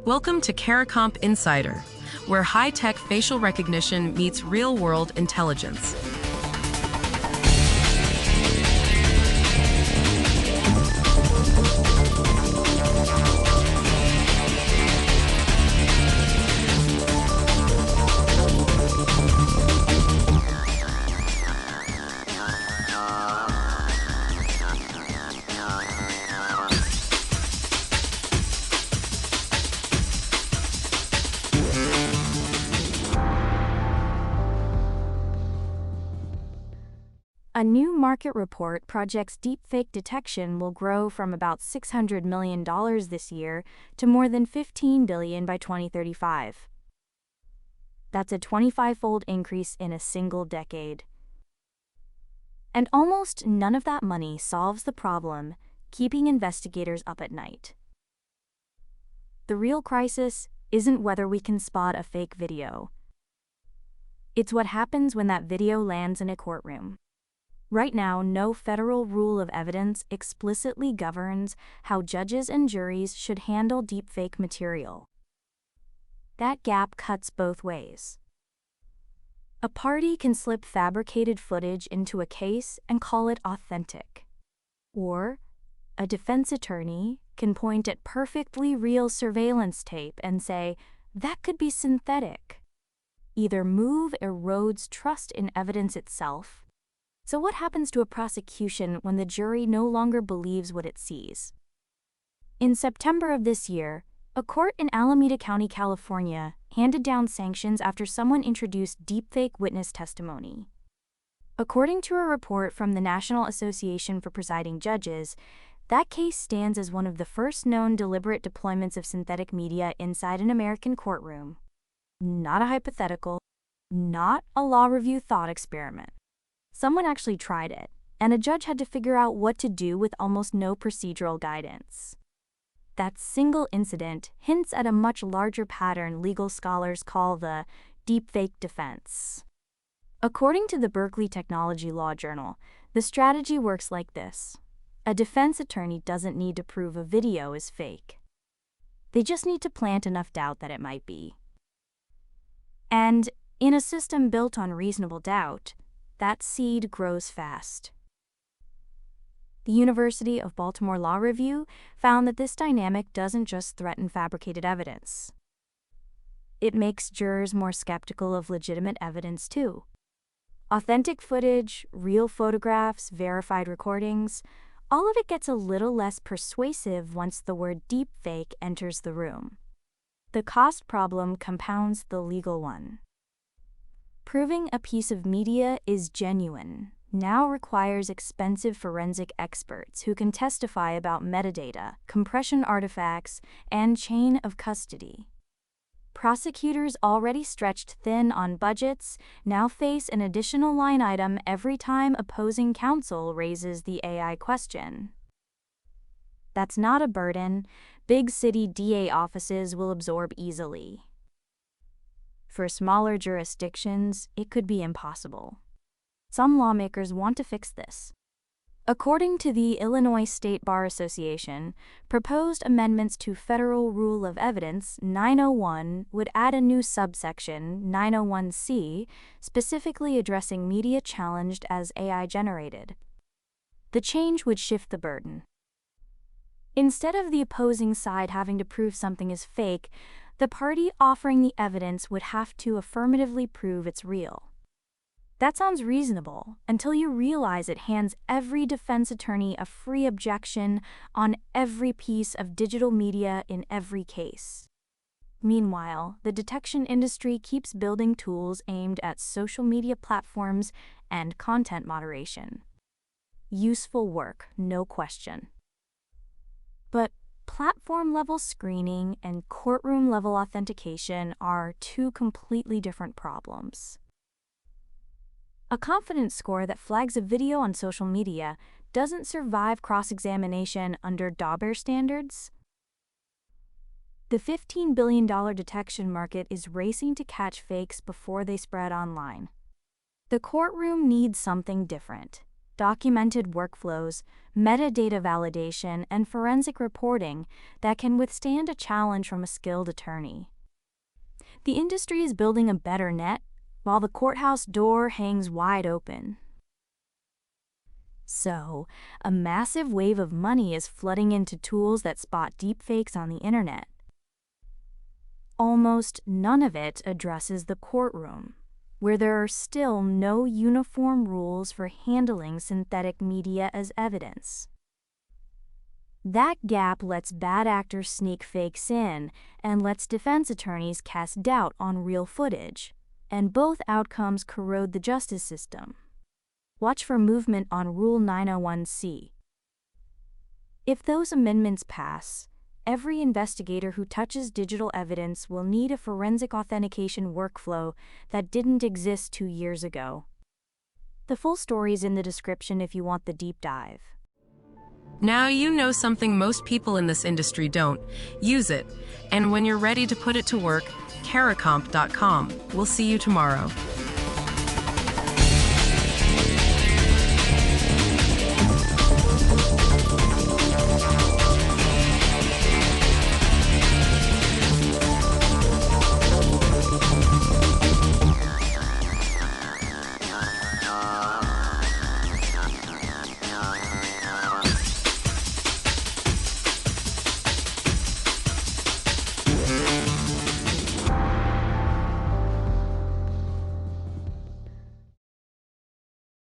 Welcome to CARICOMP Insider, where high-tech facial recognition meets real-world intelligence. A new market report projects deepfake detection will grow from about $600 million this year to more than $15 billion by 2035. That's a 25-fold increase in a single decade. And almost none of that money solves the problem keeping investigators up at night. The real crisis isn't whether we can spot a fake video. It's what happens when that video lands in a courtroom. Right now, no federal rule of evidence explicitly governs how judges and juries should handle deepfake material. That gap cuts both ways. A party can slip fabricated footage into a case and call it authentic. Or, a defense attorney can point at perfectly real surveillance tape and say, that could be synthetic. Either move erodes trust in evidence itself. So what happens to a prosecution when the jury no longer believes what it sees? In September of this year, a court in Alameda County, California, handed down sanctions after someone introduced deepfake witness testimony. According to a report from the National Association for Presiding Judges, that case stands as one of the first known deliberate deployments of synthetic media inside an American courtroom. Not a hypothetical, not a law review thought experiment. Someone actually tried it, and a judge had to figure out what to do with almost no procedural guidance. That single incident hints at a much larger pattern legal scholars call the deepfake defense. According to the Berkeley Technology Law Journal, the strategy works like this. A defense attorney doesn't need to prove a video is fake. They just need to plant enough doubt that it might be. And in a system built on reasonable doubt, that seed grows fast. The University of Baltimore Law Review found that this dynamic doesn't just threaten fabricated evidence. It makes jurors more skeptical of legitimate evidence, too. Authentic footage, real photographs, verified recordings, all of it gets a little less persuasive once the word deepfake enters the room. The cost problem compounds the legal one. Proving a piece of media is genuine now requires expensive forensic experts who can testify about metadata, compression artifacts, and chain of custody. Prosecutors already stretched thin on budgets now face an additional line item every time opposing counsel raises the AI question. That's not a burden big city DA offices will absorb easily. For smaller jurisdictions, it could be impossible. Some lawmakers want to fix this. According to the Illinois State Bar Association, proposed amendments to Federal Rule of Evidence 901 would add a new subsection, 901C, specifically addressing media challenged as AI-generated. The change would shift the burden. Instead of the opposing side having to prove something is fake, the party offering the evidence would have to affirmatively prove it's real. That sounds reasonable until you realize it hands every defense attorney a free objection on every piece of digital media in every case. Meanwhile, the detection industry keeps building tools aimed at social media platforms and content moderation. Useful work, no question. But platform-level screening and courtroom-level authentication are two completely different problems. A confidence score that flags a video on social media doesn't survive cross-examination under Dauber standards. The $15 billion detection market is racing to catch fakes before they spread online. The courtroom needs something different. documented workflows, metadata validation, and forensic reporting that can withstand a challenge from a skilled attorney. The industry is building a better net, while the courthouse door hangs wide open. So, a massive wave of money is flooding into tools that spot deepfakes on the internet. Almost none of it addresses the courtroom, where there are still no uniform rules for handling synthetic media as evidence. That gap lets bad actors sneak fakes in and lets defense attorneys cast doubt on real footage, and both outcomes corrode the justice system. Watch for movement on Rule 901C. If those amendments pass, every investigator who touches digital evidence will need a forensic authentication workflow that didn't exist 2 years ago. The full story's in the description if you want the deep dive. Now you know something most people in this industry don't. Use it. And when you're ready to put it to work, caracomp.com. We'll see you tomorrow.